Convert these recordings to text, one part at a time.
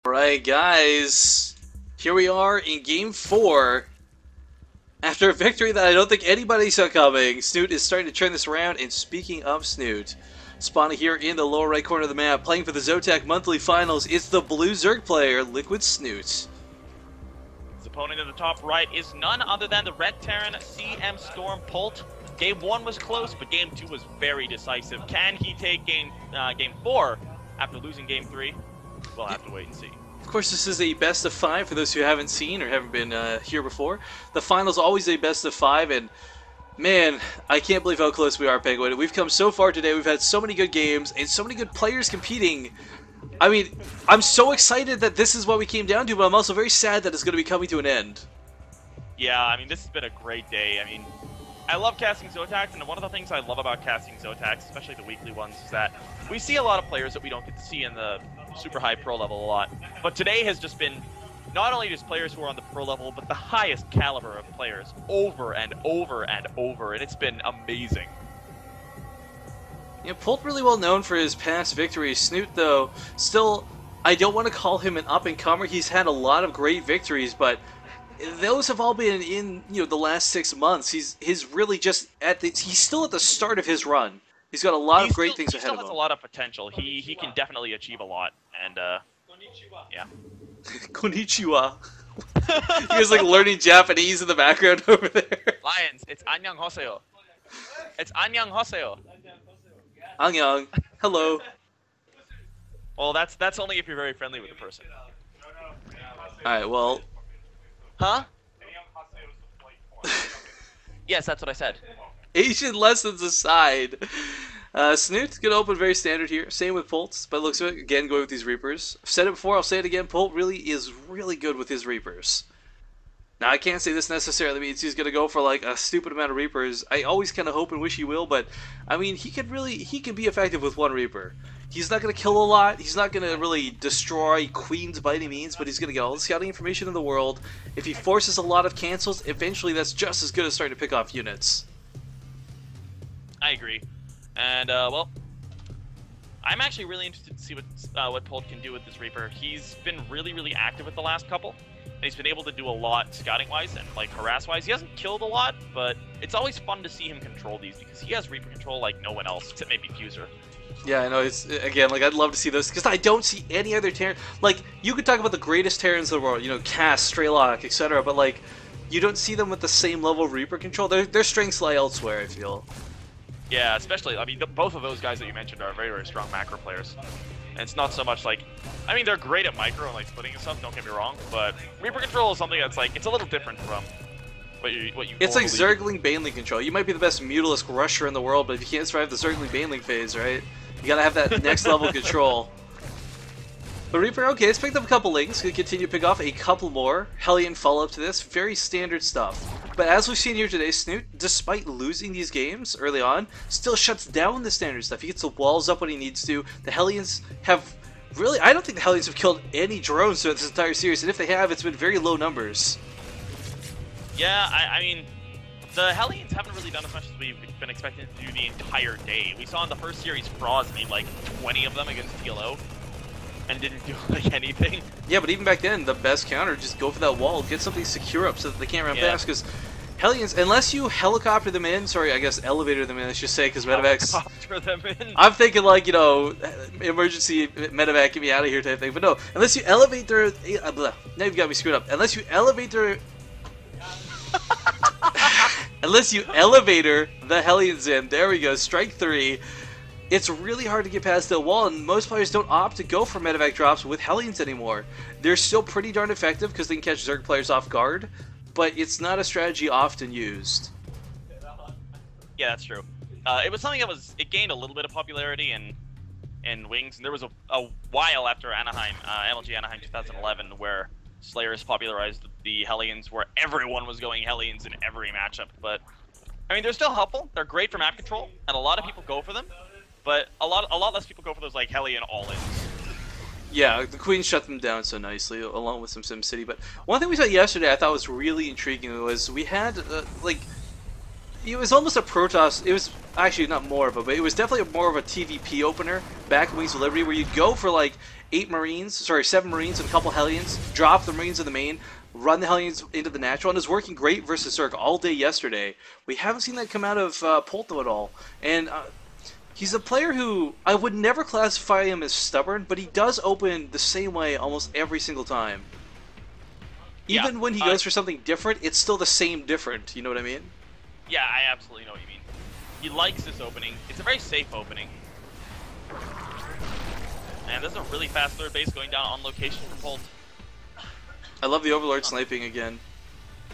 Alright guys, here we are in game 4. After a victory that I don't think anybody saw coming, Snoot is starting to turn this around, and speaking of Snoot, spawning here in the lower right corner of the map, playing for the ZOTAC monthly finals, it's the blue Zerg player, Liquid Snoot. His opponent in the top right is none other than the red Terran CMStorm Poltt. Game 1 was close, but Game 2 was very decisive. Can he take Game 4 after losing Game 3? We'll have to wait and see. Of course, this is a best of 5 for those who haven't seen or haven't been here before. The final's always a best of 5, and man, I can't believe how close we are, Penguin. We've come so far today. We've had so many good games and so many good players competing. I mean, I'm so excited that this is what we came down to, but I'm also very sad that it's going to be coming to an end. Yeah, I mean, this has been a great day. I mean, I love casting ZOTACs, and one of the things I love about casting ZOTACs, especially the weekly ones, is that we see a lot of players that we don't get to see in the super high pro level a lot. But today has just been not only just players who are on the pro level, but the highest caliber of players over and over and over, and it's been amazing. Yeah, Poltt really well known for his past victories. Snoot, though, still, I don't want to call him an up-and-comer. He's had a lot of great victories, but those have all been in, the last 6 months. He's really just he's still at the start of his run. He's got a lot of great things ahead of him. He still has a lot of potential. He can definitely achieve a lot, and yeah. Konnichiwa. He was like learning Japanese in the background over there. Lions, it's annyeong hoseo. It's annyeong hoseo. Annyeong. Hello. Well, that's only if you're very friendly with the person. Alright, well. Huh? Yes, that's what I said. Asian lessons aside, Snoot's gonna open very standard here. Same with Poltt, but looks good. Again, going with these Reapers. I've said it before, I'll say it again. Poltt really is really good with his Reapers. Now, I can't say this necessarily means he's gonna go for like a stupid amount of Reapers. I always kind of hope and wish he will, but I mean, he can be effective with one Reaper. He's not gonna kill a lot. He's not gonna really destroy queens by any means, but he's gonna get all the scouting information in the world. If he forces a lot of cancels, eventually that's just as good as starting to pick off units. I agree, and well, I'm actually really interested to see what Poltt can do with this Reaper. He's been really active with the last couple, and he's been able to do a lot scouting-wise and like harass-wise. He hasn't killed a lot, but it's always fun to see him control these because he has Reaper control like no one else, except maybe Fuser. Yeah, I know. It's again like I'd love to see those because I don't see any other Terran. Like you could talk about the greatest Terrans in the world, Cass, Straylock, etc. But like you don't see them with the same level of Reaper control. Their strengths lie elsewhere, I feel. Yeah, especially, I mean, both of those guys that you mentioned are very strong macro players. And it's not so much like, I mean, they're great at micro and like splitting and stuff, don't get me wrong, but Reaper control is something that's like, it's a little different from what you It's like Zergling Baneling control. You might be the best Mutalisk rusher in the world, but if you can't survive the Zergling Baneling phase, right? You gotta have that next level control. But Reaper, okay, it's picked up a couple links. Gonna continue to pick off a couple more. Hellion follow-up to this. Very standard stuff. But as we've seen here today, Snoot, despite losing these games early on, still shuts down the standard stuff. He gets the walls up when he needs to. The Hellions have really... I don't think the Hellions have killed any drones throughout this entire series, and if they have, it's been very low numbers. Yeah, I mean, the Hellions haven't really done as much as we've been expecting to do the entire day. We saw in the first series, Frost made like 20 of them against TLO. And didn't do like anything. Yeah, but even back then, the best counter, just go for that wall, get something secure up so that they can't run past, because Hellions, unless you helicopter them in, sorry, I guess elevator them in, I should say, because medevacs... Helicopter them in? I'm thinking like, emergency medevac, get me out of here type thing, but no, unless you elevate their... now you've got me screwed up. Unless you elevate their... unless you elevator the Hellions in, there we go, strike 3. It's really hard to get past the wall, and most players don't opt to go for medevac drops with Hellions anymore. They're still pretty darn effective because they can catch Zerg players off guard, but it's not a strategy often used. Yeah, that's true. It was something that it gained a little bit of popularity in Wings, and there was a while after Anaheim, MLG Anaheim 2011, where Slayers popularized the Hellions, where everyone was going Hellions in every matchup. But I mean, they're still helpful. They're great for map control, and a lot of people go for them. But a lot less people go for those like Hellion all-ins. Yeah, the Queen shut them down so nicely, along with some SimCity. But one thing we saw yesterday I thought was really intriguing was we had, it was almost a Protoss, it was actually not more of a, but it was definitely more of a TVP opener back in Wings of Liberty, where you'd go for like 7 Marines and a couple Hellions, drop the Marines in the main, run the Hellions into the natural, and is working great versus Zerg all day yesterday. We haven't seen that come out of Poltt at all. And he's a player who I would never classify him as stubborn, but he does open the same way almost every single time. Even when he goes for something different, it's still the same different. You know what I mean? Yeah, I absolutely know what you mean. He likes this opening. It's a very safe opening. And there's a really fast third base going down on location from Poltt. I love the Overlord sniping again.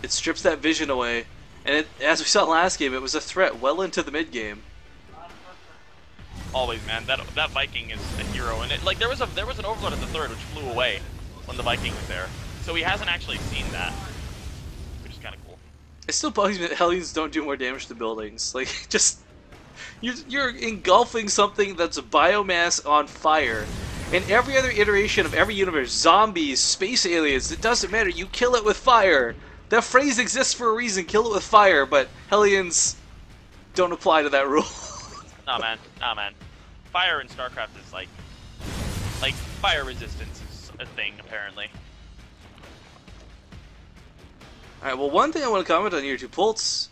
It strips that vision away. And as we saw last game, it was a threat well into the mid game. Always, man. That Viking is a hero. And there was an Overlord at the third which flew away when the Viking was there. So he hasn't actually seen that, which is kind of cool. It still bugs me that Hellions don't do more damage to buildings. Like, just you're engulfing something that's biomass on fire. In every other iteration of every universe, zombies, space aliens, it doesn't matter. You kill it with fire. That phrase exists for a reason. Kill it with fire. But Hellions don't apply to that rule. Nah, man. Nah, man. Fire in StarCraft is like fire resistance is a thing apparently. Alright, well, one thing I want to comment on here too, Poltz,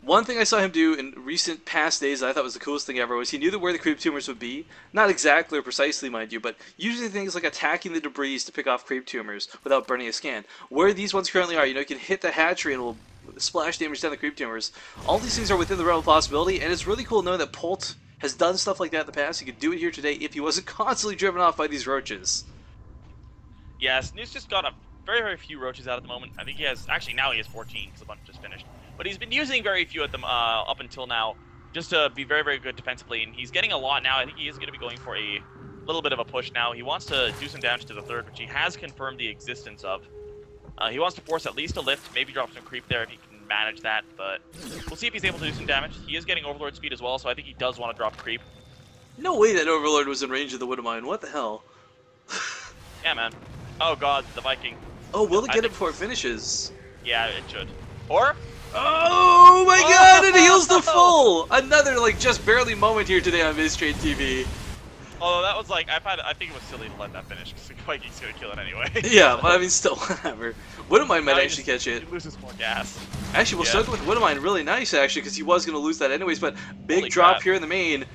one thing I saw him do in recent past days that I thought was the coolest thing ever was he knew where the creep tumors would be. Not exactly or precisely, mind you, but using things like attacking the debris to pick off creep tumors without burning a scan. Where these ones currently are, you know, you can hit the hatchery and it will splash damage down the creep tumors. All these things are within the realm of possibility, and it's really cool knowing that Poltt has done stuff like that in the past. He could do it here today if he wasn't constantly driven off by these roaches. Yeah, Snooze just got a very, very few roaches out at the moment. I think he has, actually now he has 14 because a bunch just finished. But he's been using very few of them up until now just to be very, very good defensively. And he's getting a lot now. I think he is going to be going for a little bit of a push now. He wants to do some damage to the third, which he has confirmed the existence of. He wants to force at least a lift, maybe drop some creep there if he can manage that. But we'll see if he's able to do some damage. He is getting Overlord speed as well, so I think he does want to drop creep. No way that Overlord was in range of the Widowmine. What the hell? Yeah, man. Oh god, the Viking. Oh, will it get it before it finishes? Yeah, it should. Or? Oh my god, it heals the full! Another, like, just barely moment here today on Mistrade TV. Although that was like, I think it was silly to let that finish, because the Viking's gonna kill it anyway. Yeah, but I mean, still, whatever. Widowmine might actually catch it. He loses more gas. Actually, we'll start with Widowmine really nice, actually, because he was going to lose that anyways, but big Holy drop crap. here in the main.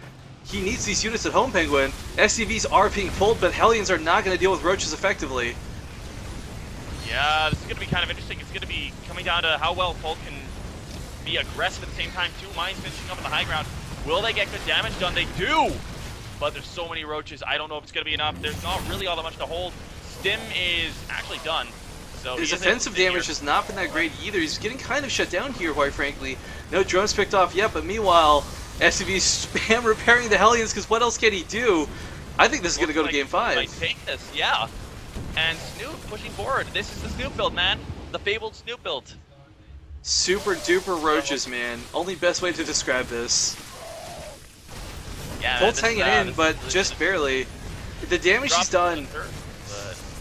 He needs these units at home, Penguin. SCVs are being pulled, but Hellions are not going to deal with roaches effectively. Yeah, this is going to be kind of interesting. It's going to be coming down to how well Poltt can be aggressive at the same time. Two mines finishing up on the high ground. Will they get good damage done? They do! But there's so many roaches, I don't know if it's going to be enough. There's not really all that much to hold. Stim is actually done. So his offensive damage has not been that great either. He's getting kind of shut down here, quite frankly. No drones picked off yet, but meanwhile, SCV's spam repairing the Hellions, because what else can he do? I think this is going to go to Game 5. Might take this, yeah. And Snoop pushing forward. This is the Snoop build, man. The fabled Snoop build. Super duper roaches, man. Only best way to describe this. Yeah, Polt's hanging in, but just barely. The damage he's done.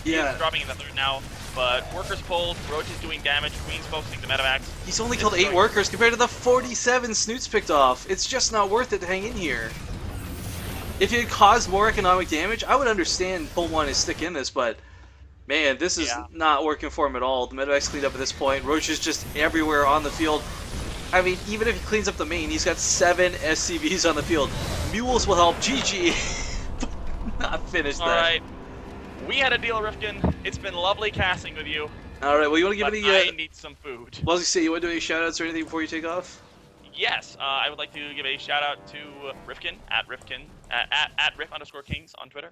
Yeah. He's dropping in the third now. But workers pulled, Roach is doing damage, Queen's focusing the medevacs. He's only killed 8 workers compared to the 47 Snoots picked off. It's just not worth it to hang in here. If it had caused more economic damage, I would understand Poltt wanting to stick in this, but man, this is not working for him at all. The medevacs cleaned up at this point. Roach is just everywhere on the field. I mean, even if he cleans up the main, he's got 7 SCVs on the field. Mules will help. GG. Not finished that. Alright. We had a deal, Rifkin. It's been lovely casting with you. Alright, well, you want to give any... I need some food. Well, I was going to say, you want to do any shoutouts or anything before you take off? Yes, I would like to give a shout out to Rifkin, at Riff_Kings on Twitter.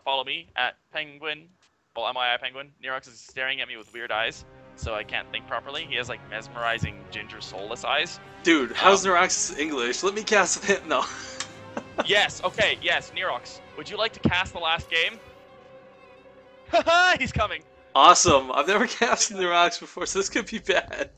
Follow me, at Penguin, well, MII Penguin. Nerox is staring at me with weird eyes, so I can't think properly. He has, like, mesmerizing ginger soulless eyes. Dude, how's Nerox's English? Let me cast with him. No. Yes, okay, yes, Nerox. Would you like to cast the last game? Haha, he's coming. Awesome. I've never cast Nerox before, so this could be bad.